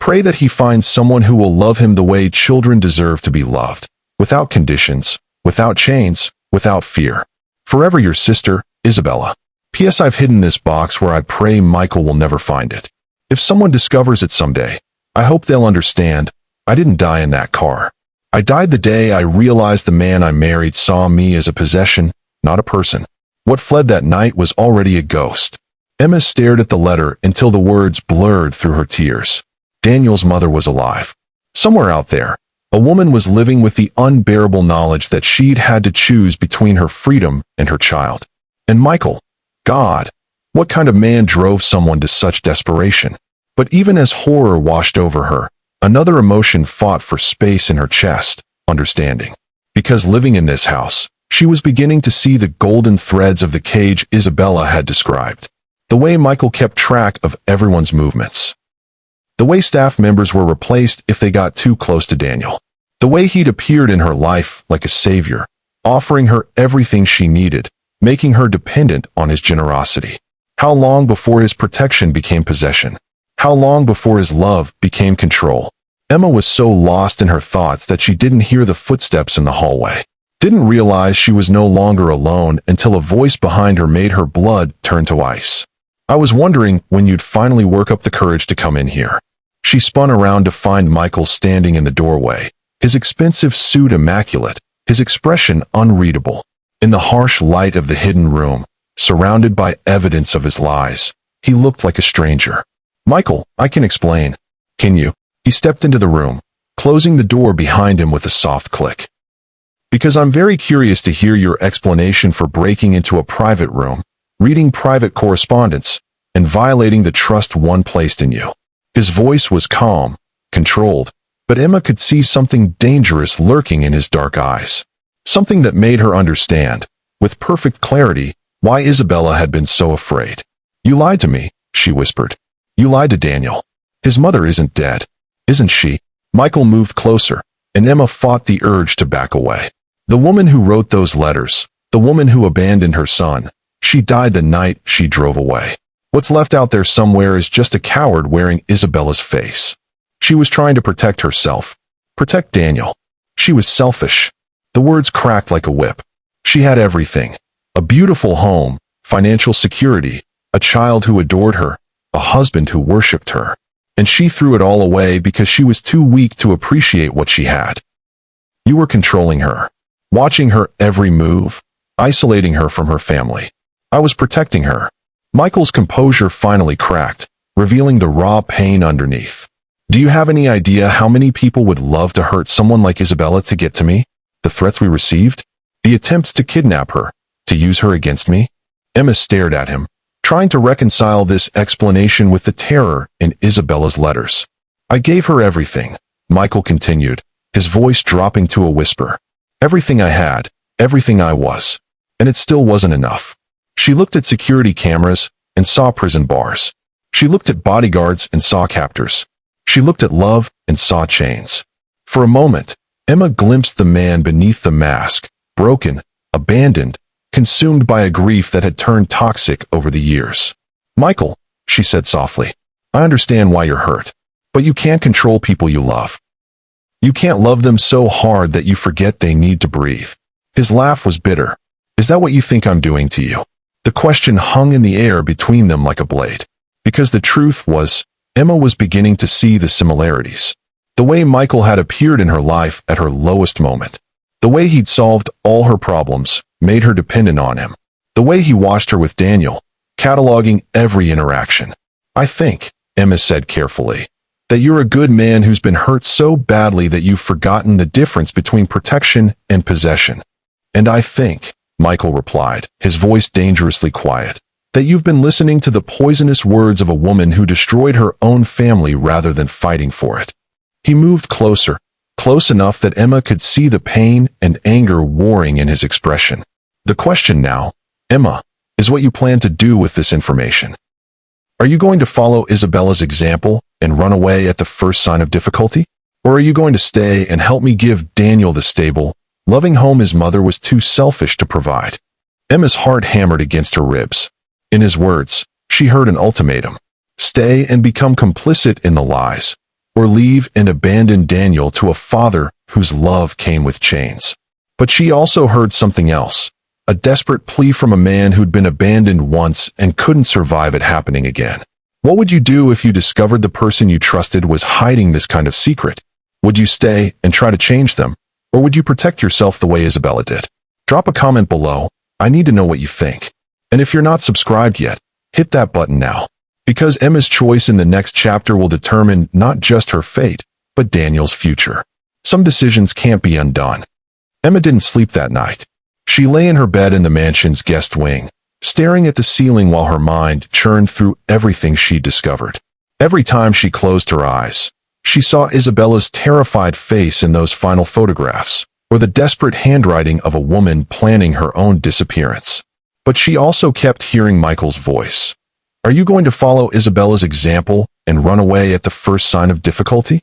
Pray that he finds someone who will love him the way children deserve to be loved, without conditions, without chains, without fear. Forever your sister, Isabella. P.S. I've hidden this box where I pray Michael will never find it. If someone discovers it someday, I hope they'll understand, I didn't die in that car. I died the day I realized the man I married saw me as a possession, not a person. What fled that night was already a ghost. Emma stared at the letter until the words blurred through her tears. Daniel's mother was alive. Somewhere out there, a woman was living with the unbearable knowledge that she'd had to choose between her freedom and her child. And Michael, God, what kind of man drove someone to such desperation? But even as horror washed over her, another emotion fought for space in her chest, understanding. Because living in this house, she was beginning to see the golden threads of the cage Isabella had described. The way Michael kept track of everyone's movements. The way staff members were replaced if they got too close to Daniel. The way he'd appeared in her life like a savior, offering her everything she needed, making her dependent on his generosity. How long before his protection became possession? How long before his love became control? Emma was so lost in her thoughts that she didn't hear the footsteps in the hallway. Didn't realize she was no longer alone until a voice behind her made her blood turn to ice. I was wondering when you'd finally work up the courage to come in here. She spun around to find Michael standing in the doorway, his expensive suit immaculate, his expression unreadable. In the harsh light of the hidden room, surrounded by evidence of his lies, he looked like a stranger. Michael, I can explain. Can you? He stepped into the room, closing the door behind him with a soft click. Because I'm very curious to hear your explanation for breaking into a private room, reading private correspondence, and violating the trust one placed in you. His voice was calm, controlled, but Emma could see something dangerous lurking in his dark eyes. Something that made her understand, with perfect clarity, why Isabella had been so afraid. You lied to me, she whispered. You lied to Daniel. His mother isn't dead, isn't she? Michael moved closer, and Emma fought the urge to back away. The woman who wrote those letters, the woman who abandoned her son, she died the night she drove away. What's left out there somewhere is just a coward wearing Isabella's face. She was trying to protect herself, protect Daniel. She was selfish. The words cracked like a whip. She had everything. A beautiful home, financial security, a child who adored her, a husband who worshipped her. And she threw it all away because she was too weak to appreciate what she had. You were controlling her, watching her every move, isolating her from her family. I was protecting her. Michael's composure finally cracked, revealing the raw pain underneath. Do you have any idea how many people would love to hurt someone like Isabella to get to me? The threats we received? The attempts to kidnap her, to use her against me? Emma stared at him, trying to reconcile this explanation with the terror in Isabella's letters. I gave her everything, Michael continued, his voice dropping to a whisper. Everything I had, everything I was. And it still wasn't enough. She looked at security cameras and saw prison bars. She looked at bodyguards and saw captors. She looked at love and saw chains. For a moment, Emma glimpsed the man beneath the mask, broken, abandoned, consumed by a grief that had turned toxic over the years. Michael, she said softly, I understand why you're hurt, but you can't control people you love. You can't love them so hard that you forget they need to breathe. His laugh was bitter. Is that what you think I'm doing to you? The question hung in the air between them like a blade. Because the truth was, Emma was beginning to see the similarities. The way Michael had appeared in her life at her lowest moment. The way he'd solved all her problems, made her dependent on him. The way he watched her with Daniel, cataloging every interaction. I think, Emma said carefully, that you're a good man who's been hurt so badly that you've forgotten the difference between protection and possession. And I think, Michael replied, his voice dangerously quiet, that you've been listening to the poisonous words of a woman who destroyed her own family rather than fighting for it. He moved closer, close enough that Emma could see the pain and anger warring in his expression. The question now, Emma, is what you plan to do with this information. Are you going to follow Isabella's example and run away at the first sign of difficulty? Or are you going to stay and help me give Daniel the stable, loving home his mother was too selfish to provide? Emma's heart hammered against her ribs. In his words, she heard an ultimatum. Stay and become complicit in the lies, or leave and abandon Daniel to a father whose love came with chains. But she also heard something else, a desperate plea from a man who'd been abandoned once and couldn't survive it happening again. What would you do if you discovered the person you trusted was hiding this kind of secret? Would you stay and try to change them, or would you protect yourself the way Isabella did? Drop a comment below. I need to know what you think. And if you're not subscribed yet, Hit that button now. Because Emma's choice in the next chapter will determine not just her fate, but Daniel's future. Some decisions can't be undone. Emma didn't sleep that night. She lay in her bed in the mansion's guest wing, staring at the ceiling while her mind churned through everything she'd discovered. Every time she closed her eyes, she saw Isabella's terrified face in those final photographs, or the desperate handwriting of a woman planning her own disappearance. But she also kept hearing Michael's voice. Are you going to follow Isabella's example and run away at the first sign of difficulty?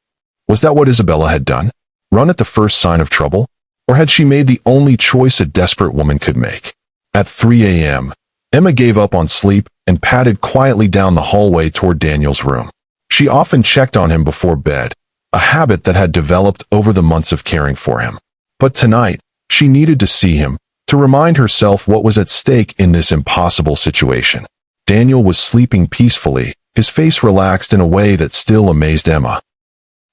Was that what Isabella had done? Run at the first sign of trouble? Or had she made the only choice a desperate woman could make? At 3 a.m., Emma gave up on sleep and padded quietly down the hallway toward Daniel's room. She often checked on him before bed, a habit that had developed over the months of caring for him. But tonight, she needed to see him, to remind herself what was at stake in this impossible situation. Daniel was sleeping peacefully, his face relaxed in a way that still amazed Emma.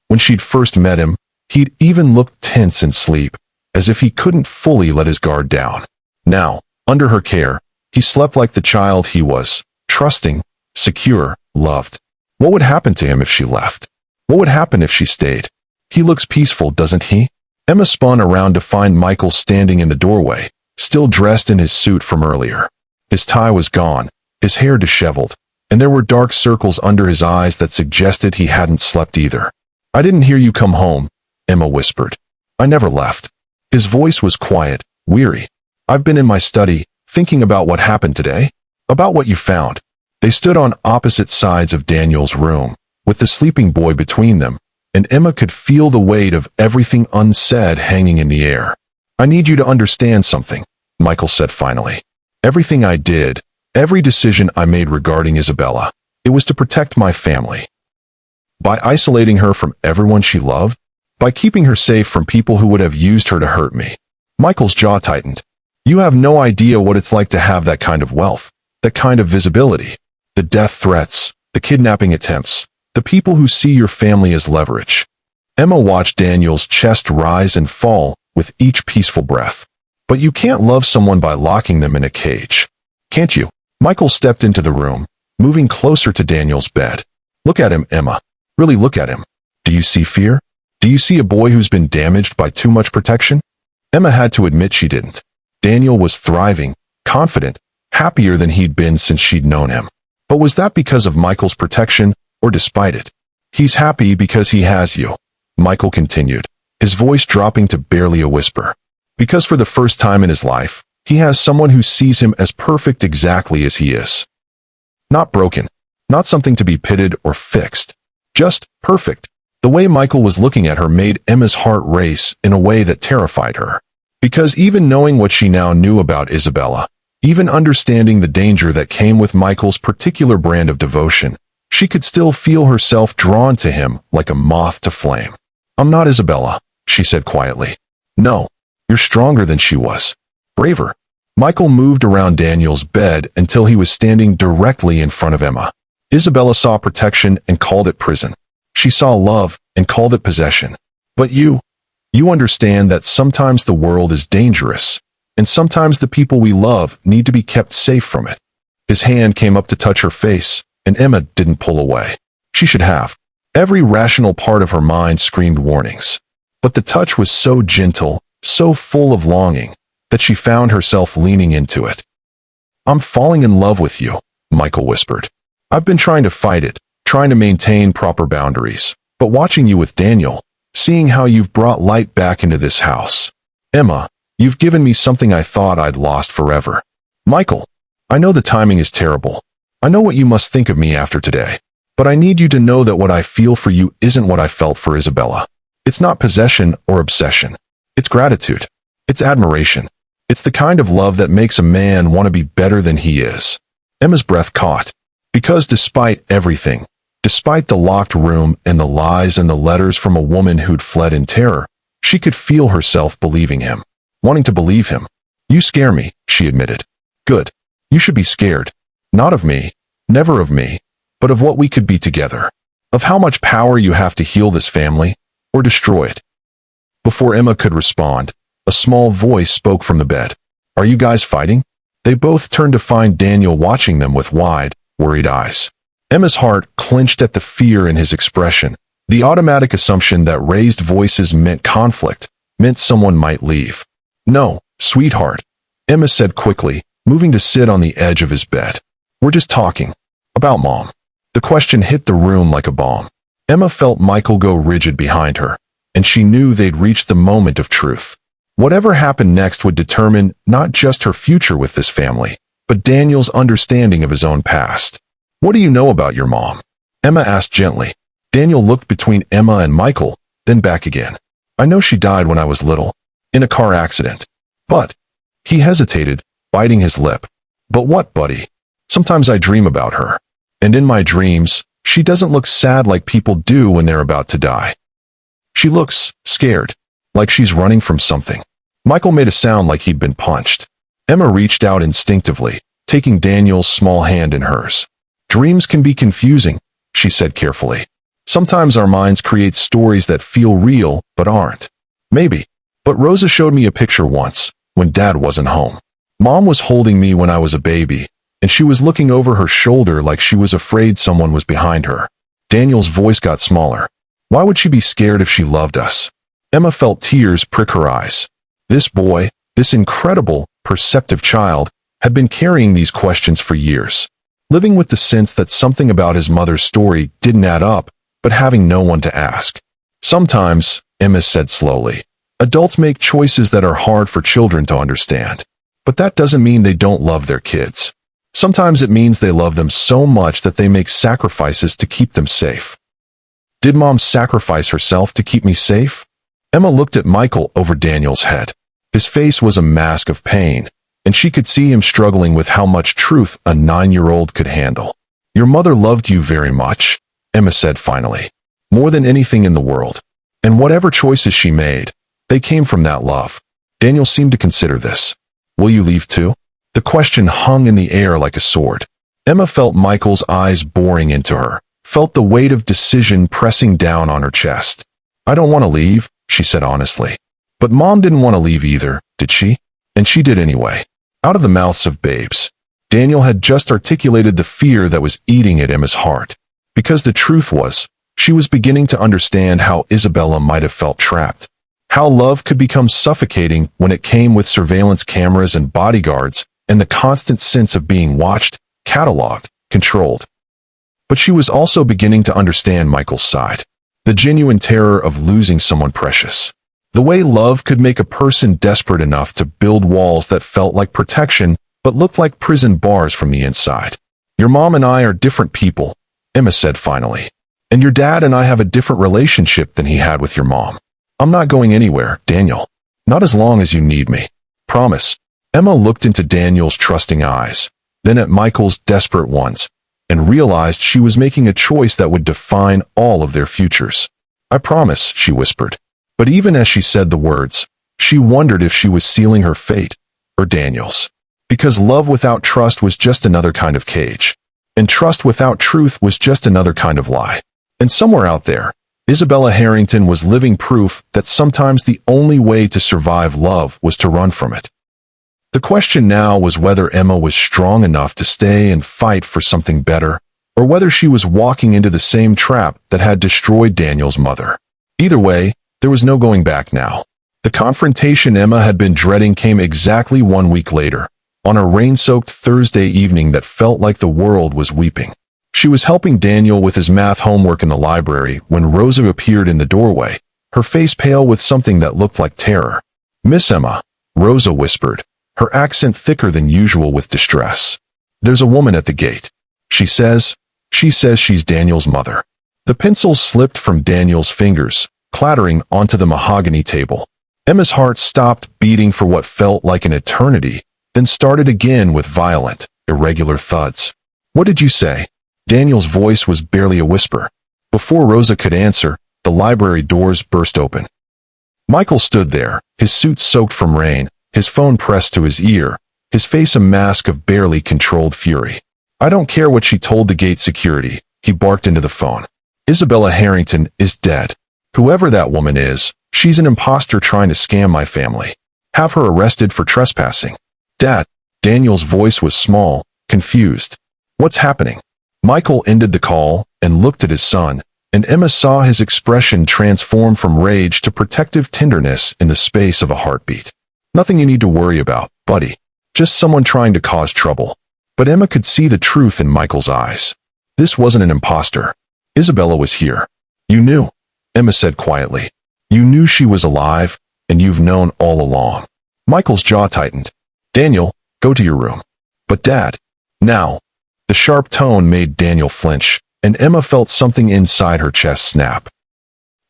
When she'd first met him, he'd even looked tense in sleep, as if he couldn't fully let his guard down. Now, under her care, he slept like the child he was, trusting, secure, loved. What would happen to him if she left? What would happen if she stayed? He looks peaceful, doesn't he? Emma spun around to find Michael standing in the doorway, still dressed in his suit from earlier. His tie was gone, his hair disheveled, and there were dark circles under his eyes that suggested he hadn't slept either. I didn't hear you come home, Emma whispered. I never left. His voice was quiet, weary. I've been in my study, thinking about what happened today, about what you found. They stood on opposite sides of Daniel's room, with the sleeping boy between them, and Emma could feel the weight of everything unsaid hanging in the air. I need you to understand something, Michael said finally. Everything I did, every decision I made regarding Isabella, it was to protect my family. By isolating her from everyone she loved, by keeping her safe from people who would have used her to hurt me. Michael's jaw tightened. You have no idea what it's like to have that kind of wealth, that kind of visibility. The death threats, the kidnapping attempts, the people who see your family as leverage. Emma watched Daniel's chest rise and fall with each peaceful breath. But you can't love someone by locking them in a cage. Can't you? Michael stepped into the room, moving closer to Daniel's bed. Look at him, Emma. Really look at him. Do you see fear? Do you see a boy who's been damaged by too much protection? Emma had to admit she didn't. Daniel was thriving, confident, happier than he'd been since she'd known him. But was that because of Michael's protection, or despite it? He's happy because he has you, Michael continued, his voice dropping to barely a whisper. Because for the first time in his life, he has someone who sees him as perfect exactly as he is. Not broken, not something to be pitted or fixed. Just perfect. The way Michael was looking at her made Emma's heart race in a way that terrified her. Because even knowing what she now knew about Isabella, even understanding the danger that came with Michael's particular brand of devotion, she could still feel herself drawn to him like a moth to flame. I'm not Isabella, she said quietly. No, you're stronger than she was. Braver. Michael moved around Daniel's bed until he was standing directly in front of Emma. Isabella saw protection and called it prison. She saw love and called it possession. But you understand that sometimes the world is dangerous, and sometimes the people we love need to be kept safe from it. His hand came up to touch her face, and Emma didn't pull away. She should have. Every rational part of her mind screamed warnings. But the touch was so gentle, so full of longing, that she found herself leaning into it. I'm falling in love with you, Michael whispered. I've been trying to fight it, trying to maintain proper boundaries, but watching you with Daniel, seeing how you've brought light back into this house. Emma, you've given me something I thought I'd lost forever. Michael, I know the timing is terrible. I know what you must think of me after today, but I need you to know that what I feel for you isn't what I felt for Isabella. It's not possession or obsession. It's gratitude. It's admiration. It's the kind of love that makes a man want to be better than he is. Emma's breath caught. Because despite everything, despite the locked room and the lies and the letters from a woman who'd fled in terror, she could feel herself believing him, wanting to believe him. You scare me, she admitted. Good. You should be scared. Not of me, never of me, but of what we could be together. Of how much power you have to heal this family, or destroy it. Before Emma could respond, a small voice spoke from the bed. Are you guys fighting? They both turned to find Daniel watching them with wide, worried eyes. Emma's heart clenched at the fear in his expression. The automatic assumption that raised voices meant conflict, meant someone might leave. "No, sweetheart," Emma said quickly, moving to sit on the edge of his bed. "We're just talking. About Mom." The question hit the room like a bomb. Emma felt Michael go rigid behind her, and she knew they'd reached the moment of truth. Whatever happened next would determine not just her future with this family, but Daniel's understanding of his own past. "What do you know about your mom?" Emma asked gently. Daniel looked between Emma and Michael, then back again. "I know she died when I was little, in a car accident. But..." He hesitated, biting his lip. "But what, buddy? Sometimes I dream about her. And in my dreams, she doesn't look sad like people do when they're about to die. She looks scared, like she's running from something." Michael made a sound like he'd been punched. Emma reached out instinctively, taking Daniel's small hand in hers. "Dreams can be confusing," she said carefully. "Sometimes our minds create stories that feel real but aren't. Maybe. But Rosa showed me a picture once, when Dad wasn't home. Mom was holding me when I was a baby, and she was looking over her shoulder like she was afraid someone was behind her." Daniel's voice got smaller. "Why would she be scared if she loved us?" Emma felt tears prick her eyes. This boy, this incredible, perceptive child, had been carrying these questions for years, living with the sense that something about his mother's story didn't add up, but having no one to ask. "Sometimes," Emma said slowly, "adults make choices that are hard for children to understand. But that doesn't mean they don't love their kids. Sometimes it means they love them so much that they make sacrifices to keep them safe." "Did Mom sacrifice herself to keep me safe?" Emma looked at Michael over Daniel's head. His face was a mask of pain, and she could see him struggling with how much truth a 9-year-old could handle. "Your mother loved you very much," Emma said finally. "More than anything in the world. And whatever choices she made, they came from that love." Daniel seemed to consider this. "Will you leave too?" The question hung in the air like a sword. Emma felt Michael's eyes boring into her, felt the weight of decision pressing down on her chest. "I don't want to leave," she said honestly. "But Mom didn't want to leave either, did she?" "And she did anyway." Out of the mouths of babes. Daniel had just articulated the fear that was eating at Emma's heart. Because the truth was, she was beginning to understand how Isabella might have felt trapped. How love could become suffocating when it came with surveillance cameras and bodyguards, and the constant sense of being watched, cataloged, controlled. But she was also beginning to understand Michael's side. The genuine terror of losing someone precious. The way love could make a person desperate enough to build walls that felt like protection, but looked like prison bars from the inside. "Your mom and I are different people," Emma said finally. "And your dad and I have a different relationship than he had with your mom. I'm not going anywhere, Daniel. Not as long as you need me. Promise." Emma looked into Daniel's trusting eyes, then at Michael's desperate ones, and realized she was making a choice that would define all of their futures. "I promise," she whispered. But even as she said the words, she wondered if she was sealing her fate, or Daniel's. Because love without trust was just another kind of cage. And trust without truth was just another kind of lie. And somewhere out there, Isabella Harrington was living proof that sometimes the only way to survive love was to run from it. The question now was whether Emma was strong enough to stay and fight for something better, or whether she was walking into the same trap that had destroyed Daniel's mother. Either way, there was no going back now. The confrontation Emma had been dreading came exactly 1 week later, on a rain-soaked Thursday evening that felt like the world was weeping. She was helping Daniel with his math homework in the library when Rosa appeared in the doorway, her face pale with something that looked like terror. "Miss Emma," Rosa whispered, her accent thicker than usual with distress. "There's a woman at the gate. She says she's Daniel's mother." The pencils slipped from Daniel's fingers, clattering onto the mahogany table. Emma's heart stopped beating for what felt like an eternity, then started again with violent, irregular thuds. "What did you say?" Daniel's voice was barely a whisper. Before Rosa could answer, the library doors burst open. Michael stood there, his suit soaked from rain, his phone pressed to his ear, his face a mask of barely controlled fury. "I don't care what she told the gate security," he barked into the phone. "Isabella Harrington is dead. Whoever that woman is, she's an imposter trying to scam my family. Have her arrested for trespassing." "Dad," Daniel's voice was small, confused. "What's happening?" Michael ended the call and looked at his son, and Emma saw his expression transform from rage to protective tenderness in the space of a heartbeat. Nothing you need to worry about, buddy. Just someone trying to cause trouble. But Emma could see the truth in Michael's eyes. This wasn't an imposter. Isabella was here. You knew, Emma said quietly. You knew she was alive, and you've known all along. Michael's jaw tightened. Daniel, go to your room. But Dad, now. The sharp tone made Daniel flinch, and Emma felt something inside her chest snap.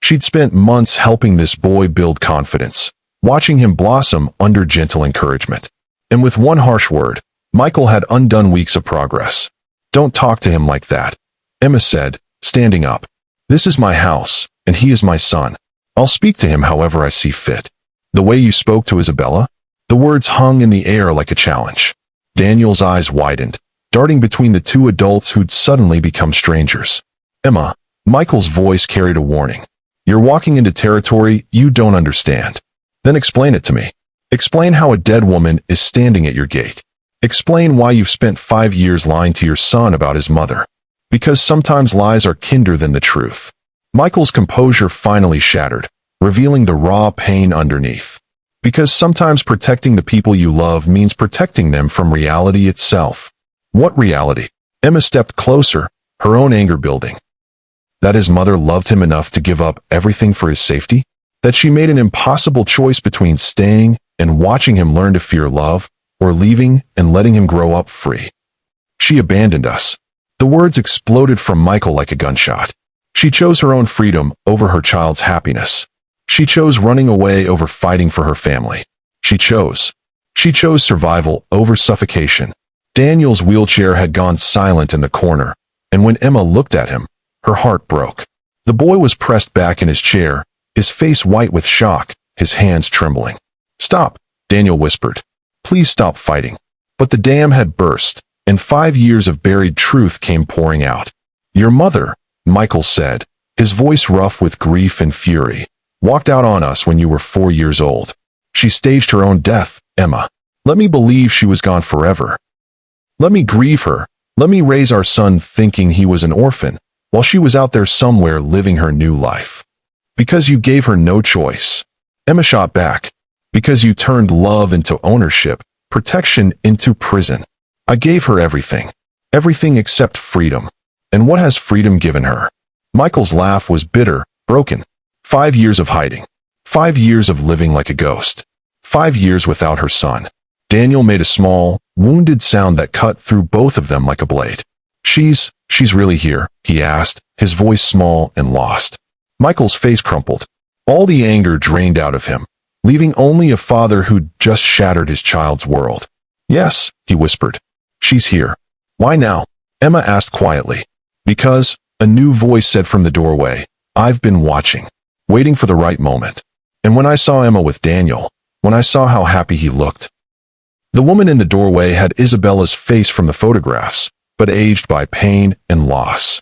She'd spent months helping this boy build confidence, watching him blossom under gentle encouragement. And with one harsh word, Michael had undone weeks of progress. Don't talk to him like that, Emma said, standing up. This is my house, and he is my son. I'll speak to him however I see fit. The way you spoke to Isabella? The words hung in the air like a challenge. Daniel's eyes widened, darting between the two adults who'd suddenly become strangers. Emma, Michael's voice carried a warning. You're walking into territory you don't understand. Then explain it to me. Explain how a dead woman is standing at your gate. Explain why you've spent 5 years lying to your son about his mother. Because sometimes lies are kinder than the truth. Michael's composure finally shattered, revealing the raw pain underneath. Because sometimes protecting the people you love means protecting them from reality itself. What reality? Emma stepped closer, her own anger building. That his mother loved him enough to give up everything for his safety? That she made an impossible choice between staying and watching him learn to fear love, or leaving and letting him grow up free. She abandoned us. The words exploded from Michael like a gunshot. She chose her own freedom over her child's happiness. She chose running away over fighting for her family. She chose survival over suffocation. Daniel's wheelchair had gone silent in the corner, and when Emma looked at him, her heart broke. The boy was pressed back in his chair, his face white with shock, his hands trembling. Stop, Daniel whispered. Please stop fighting. But the dam had burst, and 5 years of buried truth came pouring out. Your mother, Michael said, his voice rough with grief and fury, walked out on us when you were 4 years old. She staged her own death, Emma. Let me believe she was gone forever. Let me grieve her. Let me raise our son thinking he was an orphan, while she was out there somewhere living her new life. Because you gave her no choice. Emma shot back. Because you turned love into ownership, protection into prison. I gave her everything. Everything except freedom. And what has freedom given her? Michael's laugh was bitter, broken. 5 years of hiding. 5 years of living like a ghost. 5 years without her son. Daniel made a small, wounded sound that cut through both of them like a blade. She's really here, he asked, his voice small and lost. Michael's face crumpled. All the anger drained out of him, leaving only a father who'd just shattered his child's world. Yes, he whispered. She's here. Why now? Emma asked quietly. Because, a new voice said from the doorway, I've been watching, waiting for the right moment. And when I saw Emma with Daniel, when I saw how happy he looked. The woman in the doorway had Isabella's face from the photographs, but aged by pain and loss.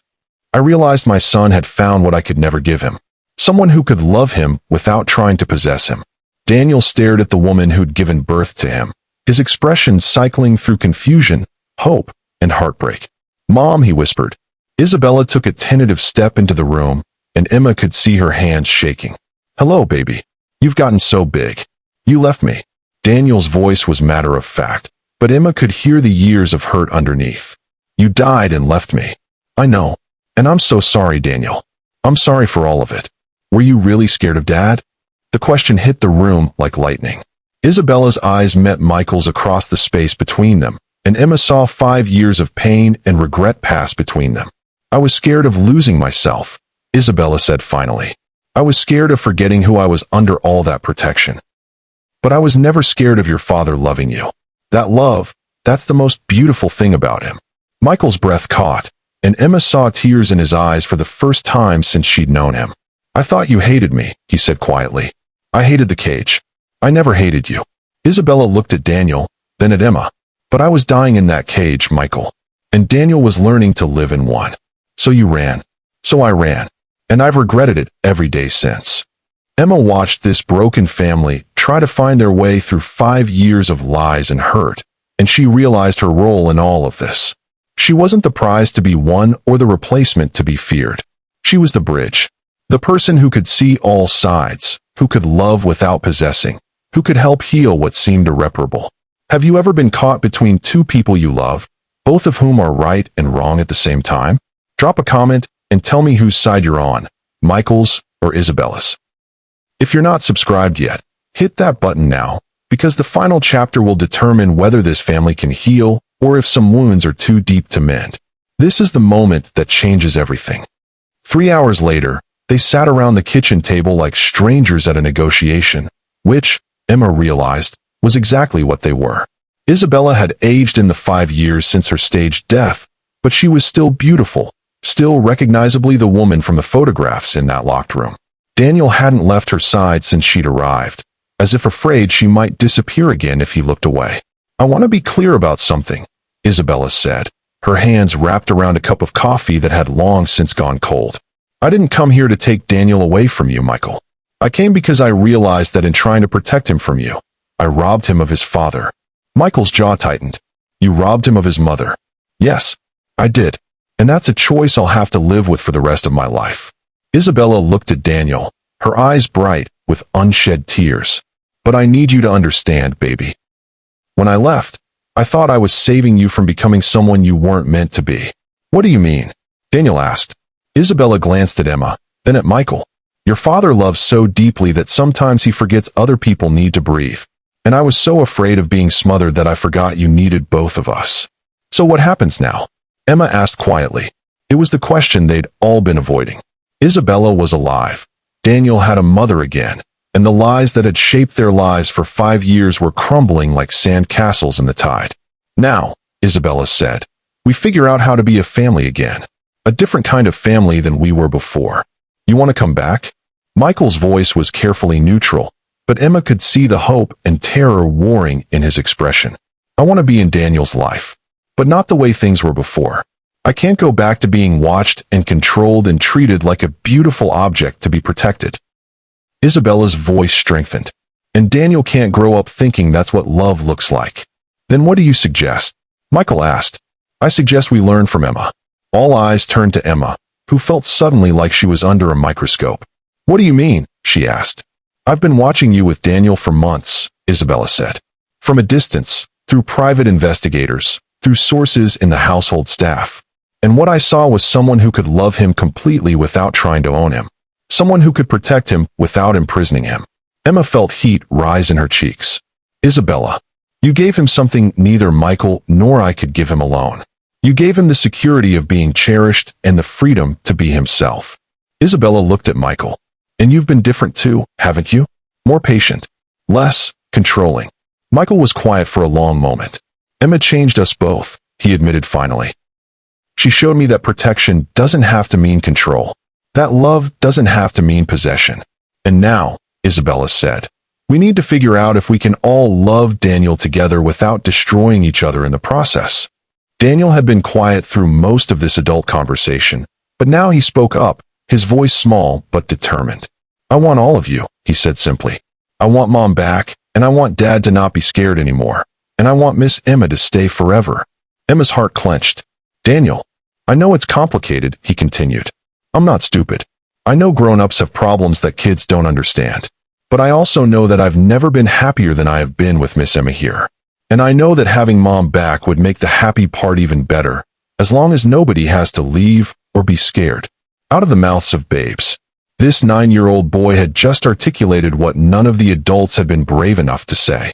I realized my son had found what I could never give him. Someone who could love him without trying to possess him. Daniel stared at the woman who'd given birth to him, his expression cycling through confusion, hope, and heartbreak. Mom, he whispered. Isabella took a tentative step into the room, and Emma could see her hands shaking. Hello, baby. You've gotten so big. You left me. Daniel's voice was matter of fact, but Emma could hear the years of hurt underneath. You died and left me. I know. And I'm so sorry, Daniel. I'm sorry for all of it. Were you really scared of Dad? The question hit the room like lightning. Isabella's eyes met Michael's across the space between them, and Emma saw 5 years of pain and regret pass between them. I was scared of losing myself, Isabella said finally. I was scared of forgetting who I was under all that protection. But I was never scared of your father loving you. That love, that's the most beautiful thing about him. Michael's breath caught, and Emma saw tears in his eyes for the first time since she'd known him. I thought you hated me, he said quietly. I hated the cage. I never hated you. Isabella looked at Daniel, then at Emma. But I was dying in that cage, Michael. And Daniel was learning to live in one. So you ran. So I ran. And I've regretted it every day since. Emma watched this broken family try to find their way through 5 years of lies and hurt, and she realized her role in all of this. She wasn't the prize to be won or the replacement to be feared. She was the bridge. The person who could see all sides, who could love without possessing, who could help heal what seemed irreparable. Have you ever been caught between two people you love, both of whom are right and wrong at the same time? Drop a comment and tell me whose side you're on, Michael's or Isabella's. If you're not subscribed yet, hit that button now, because the final chapter will determine whether this family can heal or if some wounds are too deep to mend. This is the moment that changes everything. 3 hours later, they sat around the kitchen table like strangers at a negotiation, which, Emma realized, was exactly what they were. Isabella had aged in the 5 years since her staged death, but she was still beautiful, still recognizably the woman from the photographs in that locked room. Daniel hadn't left her side since she'd arrived, as if afraid she might disappear again if he looked away. "I want to be clear about something," Isabella said, her hands wrapped around a cup of coffee that had long since gone cold. "I didn't come here to take Daniel away from you, Michael. I came because I realized that in trying to protect him from you, I robbed him of his father." Michael's jaw tightened. "You robbed him of his mother?" "Yes, I did. And that's a choice I'll have to live with for the rest of my life." Isabella looked at Daniel, her eyes bright with unshed tears. "But I need you to understand, baby. When I left, I thought I was saving you from becoming someone you weren't meant to be." "What do you mean?" Daniel asked. Isabella glanced at Emma, then at Michael. "Your father loves so deeply that sometimes he forgets other people need to breathe. And I was so afraid of being smothered that I forgot you needed both of us." "So what happens now?" Emma asked quietly. It was the question they'd all been avoiding. Isabella was alive. Daniel had a mother again, and the lies that had shaped their lives for 5 years were crumbling like sand castles in the tide. "Now," Isabella said, "we figure out how to be a family again. A different kind of family than we were before. You want to come back?" Michael's voice was carefully neutral, but Emma could see the hope and terror warring in his expression. "I want to be in Daniel's life, but not the way things were before. I can't go back to being watched and controlled and treated like a beautiful object to be protected." Isabella's voice strengthened. "And Daniel can't grow up thinking that's what love looks like." "Then what do you suggest?" Michael asked. "I suggest we learn from Emma." All eyes turned to Emma, who felt suddenly like she was under a microscope. "What do you mean?" she asked. "I've been watching you with Daniel for months," Isabella said. "From a distance, through private investigators, through sources in the household staff. And what I saw was someone who could love him completely without trying to own him. Someone who could protect him without imprisoning him." Emma felt heat rise in her cheeks. "Isabella, you gave him something neither Michael nor I could give him alone. You gave him the security of being cherished and the freedom to be himself." Isabella looked at Michael. "And you've been different too, haven't you? More patient, less controlling." Michael was quiet for a long moment. "Emma changed us both," he admitted finally. "She showed me that protection doesn't have to mean control. That love doesn't have to mean possession. And now," Isabella said, "we need to figure out if we can all love Daniel together without destroying each other in the process." Daniel had been quiet through most of this adult conversation, but now he spoke up, his voice small but determined. "I want all of you," he said simply. "I want Mom back, and I want Dad to not be scared anymore, and I want Miss Emma to stay forever." Emma's heart clenched. "Daniel, I know it's complicated," he continued. "I'm not stupid. I know grown-ups have problems that kids don't understand. But I also know that I've never been happier than I have been with Miss Emma here. And I know that having Mom back would make the happy part even better, as long as nobody has to leave or be scared." Out of the mouths of babes, this 9-year-old boy had just articulated what none of the adults had been brave enough to say.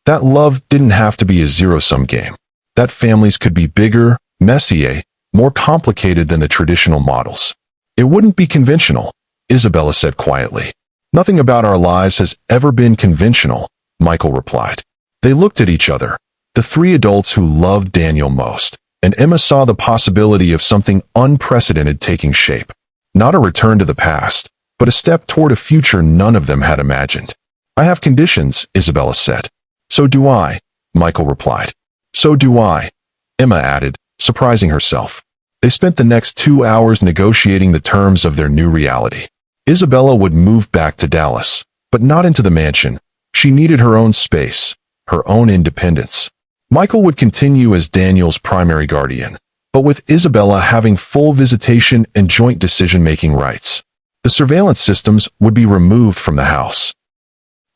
That love didn't have to be a zero-sum game. That families could be bigger, messier, more complicated than the traditional models. "It wouldn't be conventional," Isabella said quietly. "Nothing about our lives has ever been conventional," Michael replied. They looked at each other, the 3 adults who loved Daniel most, and Emma saw the possibility of something unprecedented taking shape. Not a return to the past, but a step toward a future none of them had imagined. "I have conditions," Isabella said. "So do I," Michael replied. "So do I," Emma added, surprising herself. They spent the next 2 hours negotiating the terms of their new reality. Isabella would move back to Dallas, but not into the mansion. She needed her own space, her own independence. Michael would continue as Daniel's primary guardian, but with Isabella having full visitation and joint decision-making rights. The surveillance systems would be removed from the house.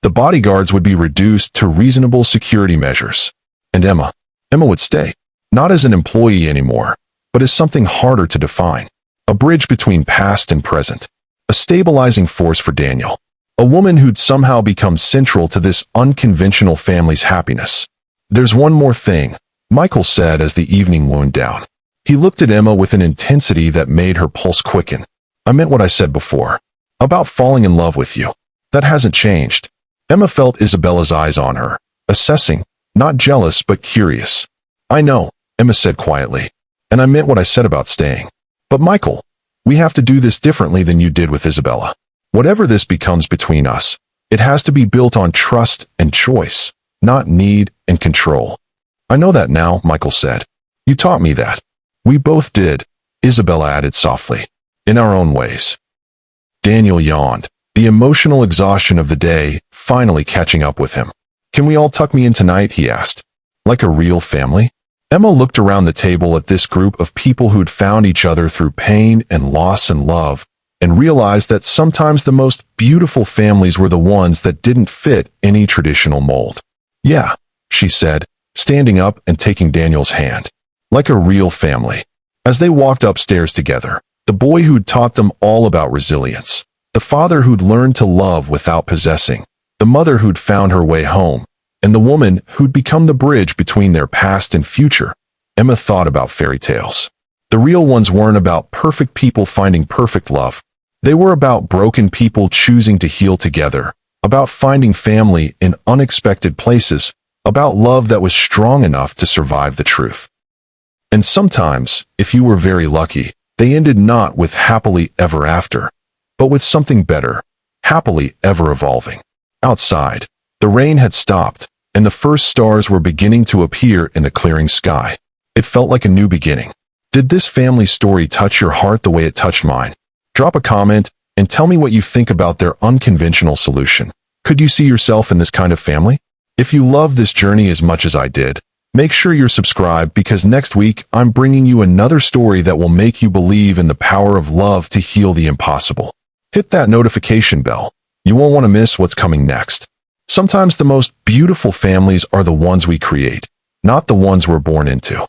The bodyguards would be reduced to reasonable security measures. And Emma would stay, not as an employee anymore, but as something harder to define. A bridge between past and present. A stabilizing force for Daniel. A woman who'd somehow become central to this unconventional family's happiness. "There's one more thing," Michael said as the evening wound down. He looked at Emma with an intensity that made her pulse quicken. "I meant what I said before. About falling in love with you. That hasn't changed." Emma felt Isabella's eyes on her, assessing, not jealous but curious. "I know," Emma said quietly. "And I meant what I said about staying. But Michael, we have to do this differently than you did with Isabella. Whatever this becomes between us, it has to be built on trust and choice, not need and control." "I know that now," Michael said. "You taught me that." "We both did," Isabella added softly. "In our own ways." Daniel yawned, the emotional exhaustion of the day finally catching up with him. "Can we all tuck me in tonight?" he asked. "Like a real family?" Emma looked around the table at this group of people who'd found each other through pain and loss and love, and realized that sometimes the most beautiful families were the ones that didn't fit any traditional mold. "Yeah," she said, standing up and taking Daniel's hand. "Like a real family." As they walked upstairs together, the boy who'd taught them all about resilience, the father who'd learned to love without possessing, the mother who'd found her way home, and the woman who'd become the bridge between their past and future. Emma thought about fairy tales. The real ones weren't about perfect people finding perfect love. They were about broken people choosing to heal together, about finding family in unexpected places, about love that was strong enough to survive the truth. And sometimes, if you were very lucky, they ended not with happily ever after, but with something better, happily ever evolving. Outside, the rain had stopped, and the first stars were beginning to appear in the clearing sky. It felt like a new beginning. Did this family story touch your heart the way it touched mine? Drop a comment and tell me what you think about their unconventional solution. Could you see yourself in this kind of family? If you love this journey as much as I did, make sure you're subscribed because next week I'm bringing you another story that will make you believe in the power of love to heal the impossible. Hit that notification bell. You won't want to miss what's coming next. Sometimes the most beautiful families are the ones we create, not the ones we're born into.